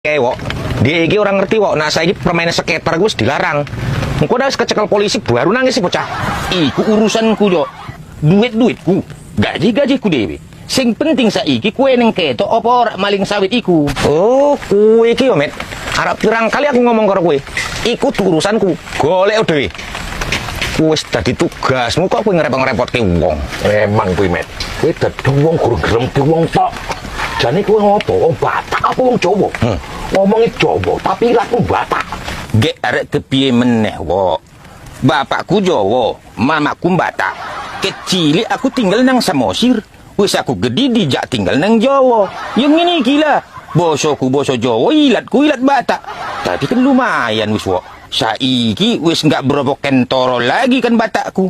Wok, dia iki orang ngerti wok. Nah saya permainan skater gue dilarang. Engko udah kecekel polisi baru nangis si bocah. Iku urusanku yo. Duitku, gaji-gajiku dewe. Sing penting saiki kue neng ketok apa ora maling sawit iku. Oh, kue iki yo met. Arab pirang kali aku ngomong karo kue. Iku urusanku. Golek dhewe. Wis dadi tugasmu kok kowe ngerepot-ngerepotke wong. Memang kuwi met. Kowe dadi wong guru gremti wong tok. Jane kowe ngopo? Wong Batak apa wong Jawa? Ngomongi Jawa tapi laku Batak. Gek arek kepiye meneh, Wok. Bapakku Jawa, mamaku Batak. Kecil aku tinggal nang Samosir. Wis aku gede dijak tinggal nang Jawa. Yang ini gila. Bosoku boso Jawa, ilatku ilat Batak. Tapi kan lumayan wis, Wok. Saiki wis nggak berapa kentoro lagi kan Batakku.